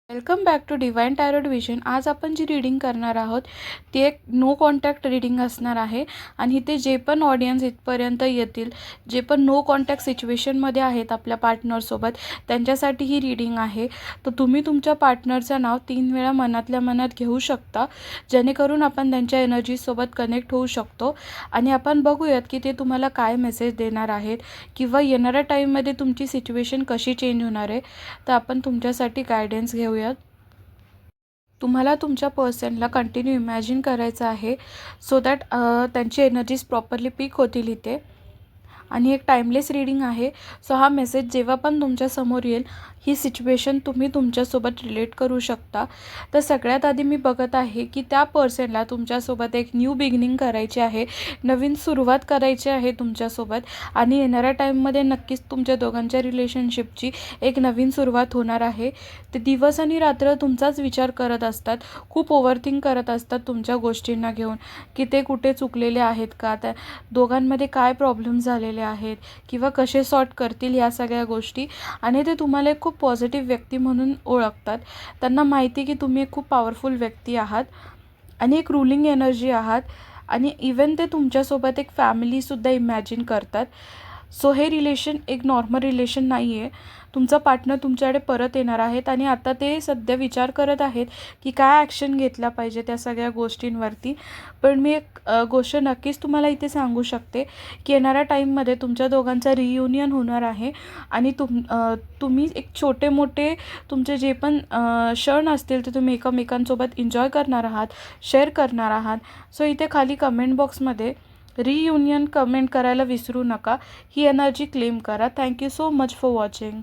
Welcome back to divine tarot vision. आज आपण जी reading करणार आहोत ती एक नो कॉन्टॅक्ट रीडिंग असणार आहे आणि इथे जे पण ऑडियन्स इथपर्यंत येतील, जे पण नो कॉन्टॅक्ट सिच्युएशनमध्ये आहेत आपल्या पार्टनरसोबत, त्यांच्यासाठी ही रीडिंग आहे. तर तुम्ही तुमच्या पार्टनरचं नाव 3 वेळा मनातल्या मनात घेऊ शकता, जेणेकरून आपण त्यांच्या एनर्जीसोबत कनेक्ट होऊ शकतो आणि आपण बघूयात की ते तुम्हाला काय मेसेज देणार आहेत किंवा येणाऱ्या टाईममध्ये तुमची सिच्युएशन कशी चेंज होणार आहे. तर आपण तुमच्यासाठी गायडन्स घेऊयात. तुम्हाला तुमच्या पर्सनला कंटिन्यू इमॅजिन करायचं आहे सो दॅट त्यांची एनर्जीज प्रॉपरली पीक होतील इथे. आणि एक टाईमलेस रीडिंग आहे. सो हा मेसेज जेव्हा पण तुमच्यासमोर येईल ही सिच्युएशन तुम्ही तुमच्यासोबत रिलेट करू शकता. तर सगळ्यात आधी मी बघत आहे की त्या पर्सनला तुमच्यासोबत एक न्यू बिगिनिंग करायची आहे, नवीन सुरुवात करायची आहे तुमच्यासोबत आणि येणाऱ्या टाईममध्ये नक्कीच तुमच्या दोघांच्या रिलेशनशिपची एक नवीन सुरुवात होणार आहे. ते दिवस आणि रात्र तुमचाच विचार करत असतात, खूप ओव्हरथिंक करत असतात तुमच्या गोष्टींना घेऊन की ते कुठे चुकलेले आहेत का, त्या दोघांमध्ये काय प्रॉब्लेम झालेले आहेत किंवा कसे सॉर्ट करतील या सगळ्या गोष्टी. आणि ते तुम्हाला एक खूप पॉझिटिव्ह व्यक्ती म्हणून ओळखतात. त्यांना माहिती की तुम्ही एक खूप पॉवरफुल व्यक्ती आहात आणि एक रूलिंग एनर्जी आहात आणि इवन ते तुमच्यासोबत एक फॅमिलीसुद्धा इमॅजिन करतात. सो हे रिलेशन एक नॉर्मल रिलेशन नाही आहे. तुमचा पार्टनर तुमच्याकडे परत येणार आहेत आणि आता ते सध्या विचार करत आहेत की काय ॲक्शन घेतला पाहिजे त्या सगळ्या गोष्टींवरती. पण मी एक गोष्ट नक्कीच तुम्हाला इथे सांगू शकते की येणाऱ्या टाईममध्ये तुमच्या दोघांचा रियुनियन होणार आहे आणि तुम्ही एक छोटे मोठे तुमचे जे पण क्षण असतील ते तुम्ही एकमेकांसोबत एन्जॉय करणार आहात, शेअर करणार आहात. सो इथे खाली कमेंट बॉक्समध्ये रियुनियन कमेंट करायला विसरू नका. ही एनर्जी क्लेम करा. Thank you so much for watching.